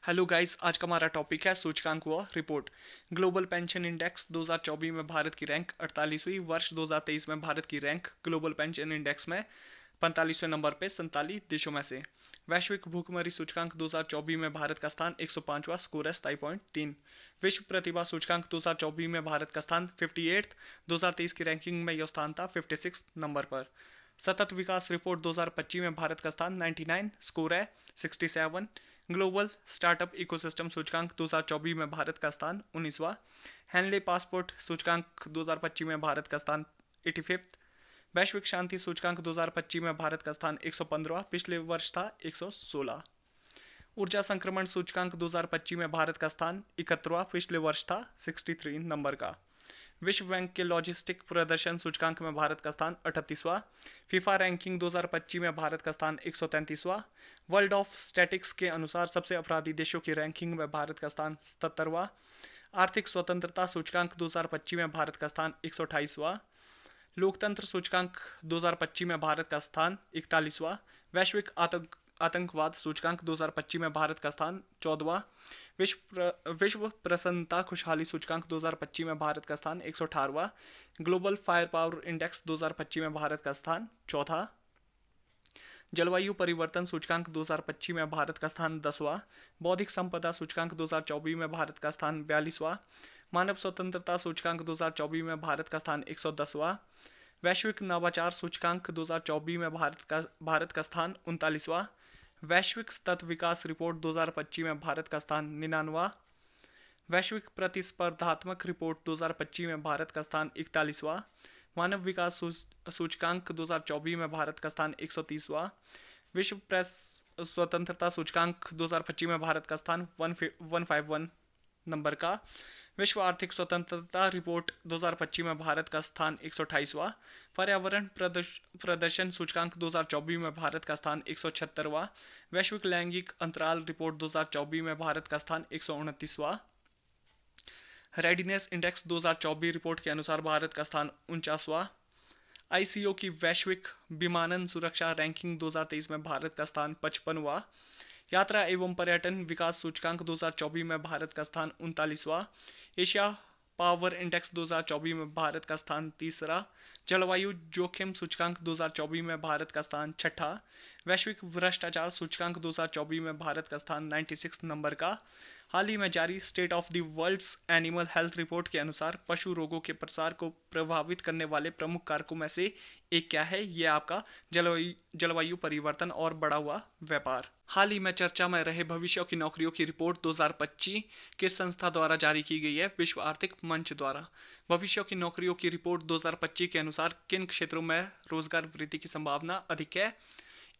Hello guys, आज का हमारा टॉपिक है सूचकांक व रिपोर्ट। ग्लोबल पेंशन इंडेक्स 2024 में भारत की रैंक 48वीं, वर्ष 2023 में भारत की रैंक ग्लोबल पेंशन इंडेक्स में 45वें नंबर पे 47 देशों में से। वैश्विक भूखमरी सूचकांक 2024 में भारत का स्थान 105वां, स्कोर है 27.3। विश्व प्रतिभा सूचकांक 2024 में भारत का स्थान 58, 2023 की रैंकिंग में यह स्थान था 56 नंबर पर। सतत विकास रिपोर्ट 2025 में भारत का स्थान 99, स्कोर है 67। ग्लोबल स्टार्टअप इकोसिस्टम सूचकांक 2024 में भारत का स्थान 19वां। हैंनले पासपोर्ट सूचकांक 2025 में भारत का स्थान 85। वैश्विक शांति सूचकांक 2025 में भारत का स्थान 115वां, पिछले वर्ष था 116। ऊर्जा संक्रमण सूचकांक 2025 में भारत का स्थान 71वां, पिछले वर्ष था 63 नंबर का। विश्व बैंक के लॉजिस्टिक प्रदर्शन सूचकांक में भारत का स्थान 38वां। फीफा रैंकिंग 2025 में भारत का स्थान 133वां। वर्ल्ड ऑफ स्टैटिक्स के अनुसार सबसे अपराधी देशों की रैंकिंग में भारत का स्थान 77वां। आर्थिक स्वतंत्रता सूचकांक 2025 में भारत का स्थान 128वां। लोकतंत्र सूचकांक 2025 में भारत का स्थान 41वां। वैश्विक आतंकवाद सूचकांक 2025 में भारत का स्थान 14वां। विश्व प्रसन्नता खुशहाली सूचकांक 2025 में भारत का स्थान 118वां। ग्लोबल फायर पावर इंडेक्स 2025 में भारत का स्थान चौथा। जलवायु परिवर्तन सूचकांक 2025 में भारत का स्थान 10वां। बौद्धिक संपदा सूचकांक 2024 में भारत का स्थान 42वां। मानव स्वतंत्रता सूचकांक 2024 में भारत का स्थान 110वां। वैश्विक नवाचार सूचकांक 2024 में भारत का स्थान 39वां। वैश्विक सतत विकास रिपोर्ट 2025 में भारत का स्थान 99वां। वैश्विक प्रतिस्पर्धात्मक रिपोर्ट 2025 में भारत का स्थान 41वां। मानव विकास सूचकांक 2024 में भारत का स्थान 130वां। विश्व प्रेस स्वतंत्रता सूचकांक 2025 में भारत का स्थान 151 नंबर का। विश्व आर्थिक स्वतंत्रता रिपोर्ट 2025 में भारत का स्थान 128वां। पर्यावरण प्रदर्शन सूचकांक 2024 में भारत का स्थान 176वां। वैश्विक लैंगिक अंतराल रिपोर्ट 2024 में भारत का स्थान 129वां। रेडीनेस इंडेक्स 2024 रिपोर्ट के अनुसार भारत का स्थान 49वां। आईसीओ की वैश्विक विमानन सुरक्षा रैंकिंग 2023 में भारत का स्थान 55वां। यात्रा एवं पर्यटन विकास सूचकांक 2024 में भारत का स्थान 39वां। एशिया पावर इंडेक्स 2024 में भारत का स्थान 3रा। जलवायु जोखिम सूचकांक 2024 में भारत का स्थान 6ठा। वैश्विक भ्रष्टाचार सूचकांक 2024 में भारत का स्थान 96 नंबर का। हाल ही में जारी state of the world's animal health report के अनुसार पशु रोगों के प्रसार को प्रभावित करने वाले प्रमुख कारकों में से एक क्या है? ये आपका जलवायु परिवर्तन और बढ़ा हुआ व्यापार। हाल ही में चर्चा में रहे भविष्य की नौकरियों की रिपोर्ट 2025 किस संस्था द्वारा जारी की गई है? विश्व आर्थिक मंच द्वारा। भविष्य की नौकरियों की रिपोर्ट 2025 के अनुसार किन क्षेत्रों में रोजगार वृद्धि की संभावना अधिक है?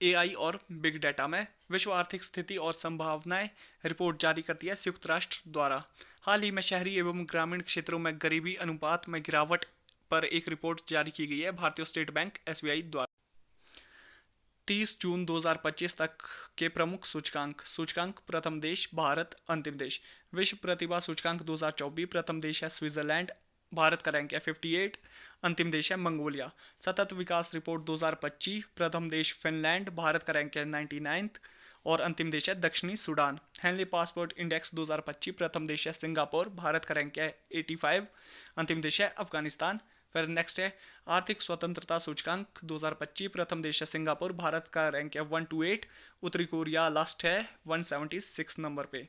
एआई और बिग डाटा में। विश्व आर्थिक स्थिति और संभावनाएं रिपोर्ट जारी करती है संयुक्त राष्ट्र द्वारा। हाल ही में शहरी एवं ग्रामीण क्षेत्रों में गरीबी अनुपात में गिरावट पर एक रिपोर्ट जारी की गई है भारतीय स्टेट बैंक एसबीआई द्वारा। 30 जून 2025 तक के प्रमुख सूचकांक प्रथम देश भारत, अंतिम देश। विश्व प्रतिभा सूचकांक 2024 प्रथम देश है स्विट्जरलैंड, भारत का रैंक है 58, अंतिम देश है मंगोलिया। सतत विकास रिपोर्ट 2025 प्रथम देश फिनलैंड, भारत का रैंक है 99 और अंतिम देश है दक्षिणी सूडान। हैंनले पासपोर्ट इंडेक्स 2025 प्रथम देश है सिंगापुर, भारत का रैंक है 85, अंतिम देश है अफगानिस्तान। फिर नेक्स्ट है आर्थिक स्वतंत्रता सूचकांक 2025 प्रथम देश है सिंगापुर, भारत का रैंक है 128, उत्तरी कोरिया लास्ट है 176 नंबर पे।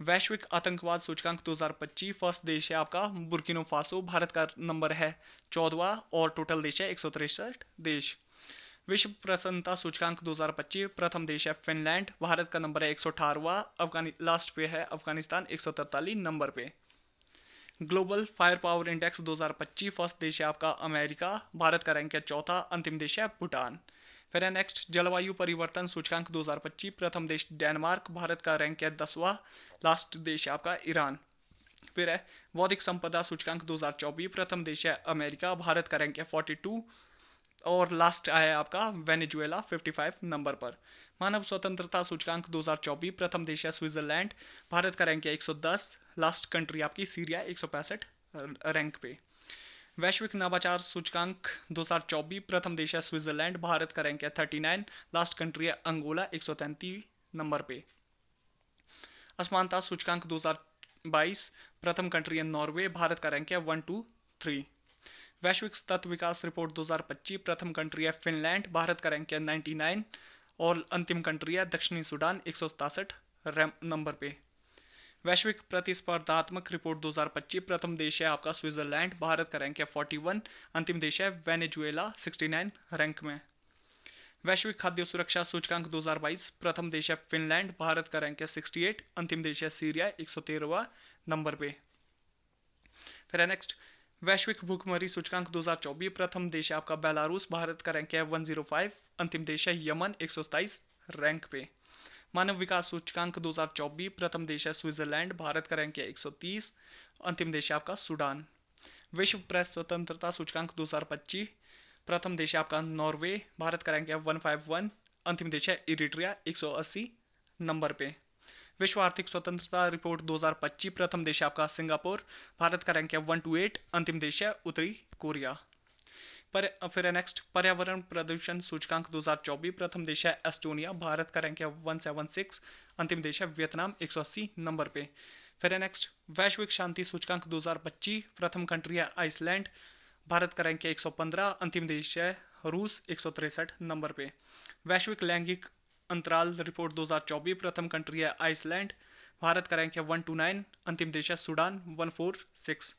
वैश्विक आतंकवाद सूचकांक 2025 फर्स्ट देश है आपका बुर्किनो फासो, भारत का नंबर है 14वां और टोटल देश है 163 देश। विश्व प्रसन्नता सूचकांक 2025 प्रथम देश है फिनलैंड, भारत का नंबर है 118वां, लास्ट पे है अफगानिस्तान 143 नंबर पे। Global fire power index 2025 first देश है आपका अमेरिका, भारत का रैंक है चौथा, अंतिम देश है भूटान। फिर है नेक्स्ट जलवायु परिवर्तन सूचकांक 2025 प्रथम देश डेनमार्क, भारत का रैंक है 10वां, लास्ट देश है आपका ईरान। फिर है बौद्धिक संपदा सूचकांक 2024 प्रथम देश है अमेरिका, भारत का रैंक है 42 और लास्ट आया आपका वेनेजुएला 55 नंबर पर। मानव स्वतंत्रता सूचकांक 2024 प्रथम देश है स्विट्जरलैंड, भारत का रैंक है 110, लास्ट कंट्री आपकी सीरिया 165 रैंक पे। वैश्विक नवाचार सूचकांक 2024 प्रथम देश है स्विट्जरलैंड, भारत का रैंक है 39, लास्ट कंट्री है अंगोला 133 नंबर पे। असमानता सूचकांक 2022 प्रथम कंट्री है नॉर्वे, भारत का रैंक है 1 2 3। वैश्विक सतत विकास रिपोर्ट 2025 प्रथम कंट्री है फिनलैंड, भारत का रैंक है 99 और अंतिम कंट्री है दक्षिणी सूडान 167 नंबर पे। वैश्विक प्रतिस्पर्धात्मक रिपोर्ट 2025 प्रथम देश है आपका स्विट्जरलैंड, भारत का रैंक है 41, अंतिम देश है वेनेजुएला 69 रैंक में। वैश्विक खाद्य सुरक्षा सूचकांक 2022 प्रथम देश है फिनलैंड, भारत का रैंक है 68, अंतिम देश है सीरिया 113वां नंबर पे। फिर नेक्स्ट वैश्विक भूखमरी सूचकांक 2024 प्रथम देश है आपका बेलारूस, भारत का रैंक है 105, अंतिम देश है यमन 127 रैंक पे। मानव विकास सूचकांक 2024 प्रथम देश है स्विट्जरलैंड, भारत का रैंक है 130, अंतिम देश है आपका सूडान। विश्व प्रेस स्वतंत्रता सूचकांक 2025 प्रथम देश है आपका नॉर्वे, भारत का रैंक है 151, अंतिम देश है इरिट्रिया 180 नंबर पे। विश्व आर्थिक स्वतंत्रता रिपोर्ट 2025 प्रथम देश है आपका सिंगापुर, भारत का रैंक है 128, अंतिम देश है उत्तरी कोरिया। फिर नेक्स्ट पर्यावरण प्रदूषण सूचकांक 2024 प्रथम देश है एस्टोनिया, भारत का रैंक है 176, अंतिम देश है वियतनाम 180 नंबर पे। फिर नेक्स्ट वैश्विक शांति सूचकांक 2025 प्रथम कंट्री है आइसलैंड, भारत का रैंक है 115, अंतिम देश है रूस 163 नंबर पे। वैश्विक लैंगिक अंतराल रिपोर्ट 2024 प्रथम कंट्री है आइसलैंड, भारत का रैंक है 129, अंतिम देश है सूडान 146।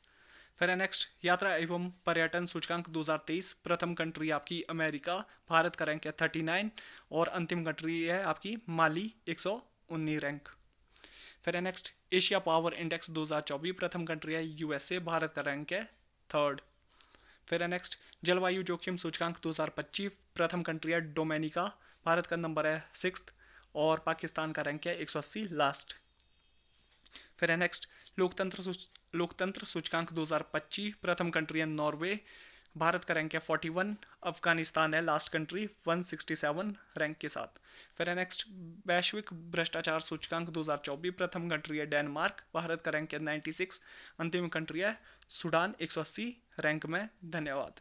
फिर नेक्स्ट यात्रा एवं पर्यटन सूचकांक 2023 प्रथम कंट्री आपकी अमेरिका, भारत का रैंक है 39 और अंतिम कंट्री है आपकी माली 119 रैंक। फिर नेक्स्ट एशिया पावर इंडेक्स 2024 प्रथम कंट्री है यूएसए, भारत का रैंक है 3rd। फिर नेक्स्ट जलवायु जोखिम सूचकांक 2025 प्रथम कंट्री है डोमिनिका, भारत का नंबर है 6th और पाकिस्तान का रैंक है 180 लास्ट। फिर नेक्स्ट लोकतंत्र सूचकांक 2025 प्रथम कंट्री है नॉर्वे, भारत का रैंक है 41, अफगानिस्तान है लास्ट कंट्री 167 रैंक के साथ। फिर नेक्स्ट वैश्विक भ्रष्टाचार सूचकांक 2024 प्रथम कंट्री है डेनमार्क, भारत का रैंक है 96, अंतिम कंट्री है सूडान 180 रैंक में। धन्यवाद।